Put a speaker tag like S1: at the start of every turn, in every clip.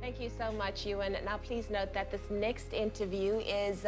S1: Thank you so much, Ewan. Now, please note that this next interview is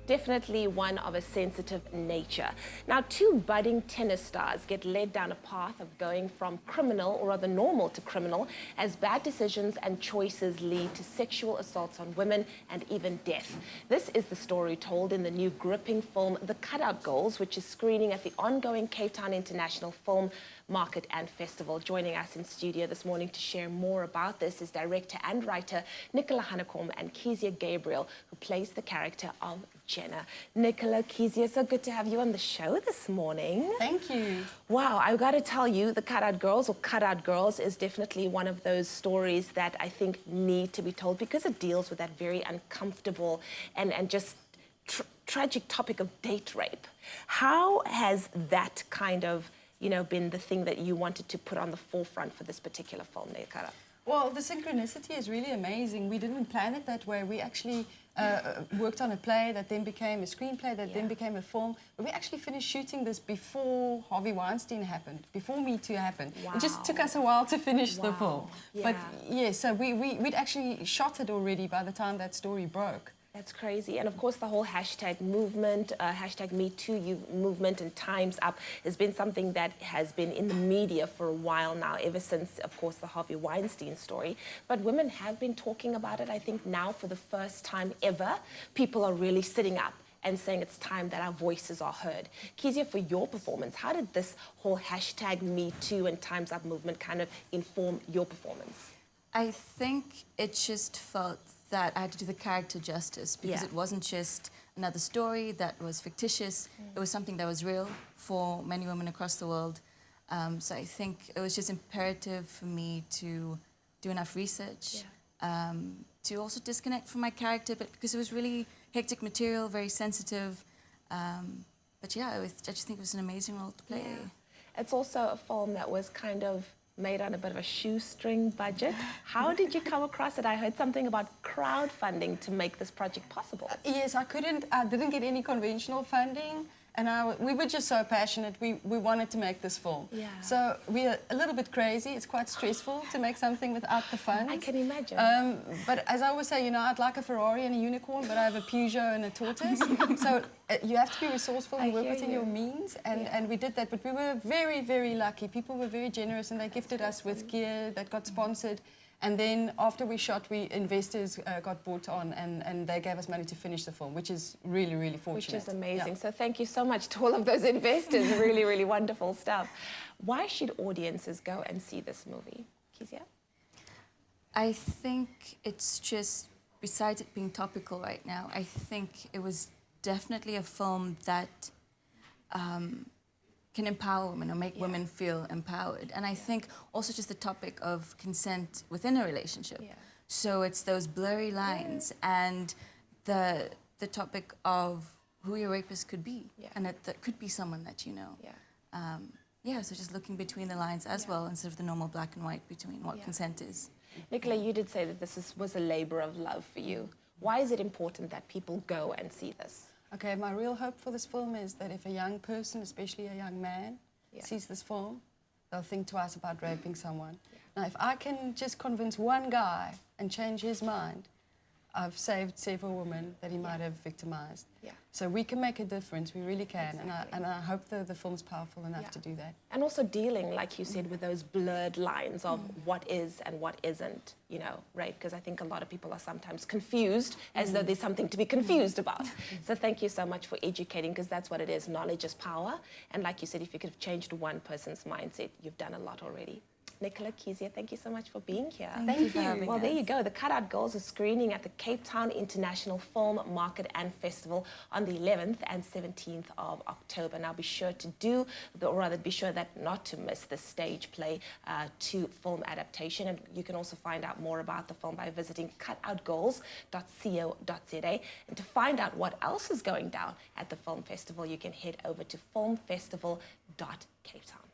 S1: definitely one of a sensitive nature. Now, two budding tennis stars get led down a path of going from criminal, or rather normal, to criminal, as bad decisions and choices lead to sexual assaults on women and even death. This is the story told in the new gripping film, The Cutout Girls, which is screening at the ongoing Cape Town International Film Market and Festival. Joining us in studio this morning to share more about this is director and writer Nicola Hanekom and Keziah Gabriel, who plays the character of Jenna. Nicola, Keziah, so good to have you on the show this morning.
S2: Thank you.
S1: Wow, I've got to tell you, The Cutout Girls, or Cutout Girls, is definitely one of those stories that I think need to be told because it deals with that very uncomfortable and just tragic topic of date rape. How has that kind of been the thing that you wanted to put on the forefront for this particular film, Nicola?
S2: Well, the synchronicity is really amazing. We didn't plan it that way. We actually worked on a play that then became a screenplay, that then became a film. But we actually finished shooting this before Harvey Weinstein happened, before Me Too happened.
S1: Wow.
S2: It just took us a while to finish the film.
S1: Yeah.
S2: But yeah, so we'd actually shot it already by the time that story broke.
S1: That's crazy. And of course, the whole hashtag movement, hashtag MeToo movement and Time's Up has been something that has been in the media for a while now, ever since, of course, the Harvey Weinstein story. But women have been talking about it, I think, now for the first time ever. People are really sitting up and saying it's time that our voices are heard. Keziah, for your performance, how did this whole hashtag MeToo and Time's Up movement kind of inform your performance?
S3: I think it just felt that I had to do the character justice because it wasn't just another story that was fictitious. It was something that was real for many women across the world. So I think it was just imperative for me to do enough research, to also disconnect from my character, but because it was really hectic material, very sensitive. But yeah, I just think it was an amazing role to play.
S1: Yeah. It's also a film that was kind of made on a bit of a shoestring budget. How did you come across it? I heard something about crowdfunding to make this project possible.
S2: Yes, I didn't get any conventional funding, and we were just so passionate. We wanted to make this film.
S1: Yeah.
S2: So we're a little bit crazy. It's quite stressful to make something without the funds.
S1: I can imagine.
S2: But as I always say, I'd like a Ferrari and a unicorn, but I have a Peugeot and a tortoise. So you have to be resourceful and work within your means, and we did that. But we were very, very lucky. People were very generous, and they gifted us with gear that got sponsored. And then after we shot, investors got brought on, and they gave us money to finish the film, which is really, really fortunate.
S1: Which is amazing.
S2: Yeah.
S1: So thank you so much to all of those investors. Really, really wonderful stuff. Why should audiences go and see this movie, Keziah?
S3: I think it's just, besides it being topical right now, I think it was definitely a film that can empower women or make women feel empowered. And I think also just the topic of consent within a relationship. Yeah. So it's those blurry lines and the topic of who your rapist could be. Yeah. And that could be someone that you know. Yeah. So just looking between the lines as well, instead of the normal black and white between what consent is.
S1: Nicola, you did say that this was a labor of love for you. Why is it important that people go and see this?
S2: Okay, my real hope for this film is that if a young person, especially a young man, sees this film, they'll think twice about raping someone. Now, if I can just convince one guy and change his mind, I've saved several women that he might have victimized. So we can make a difference, we really can, and I hope the film's powerful enough to do that.
S1: And also dealing, like you said, with those blurred lines of what is and what isn't, rape, because I think a lot of people are sometimes confused as though there's something to be confused about. So thank you so much for educating, because that's what it is. Knowledge is power, and like you said, if you could have changed one person's mindset, you've done a lot already. Nicola, Keziah, thank you so much for being here.
S3: Thank you for having us.
S1: Well, there you go. The Cutout Girls is screening at the Cape Town International Film Market and Festival on the 11th and 17th of October. Now, be sure not to miss the stage play to film adaptation. And you can also find out more about the film by visiting cutoutgirls.co.za. And to find out what else is going down at the film festival, you can head over to filmfestival.capetown.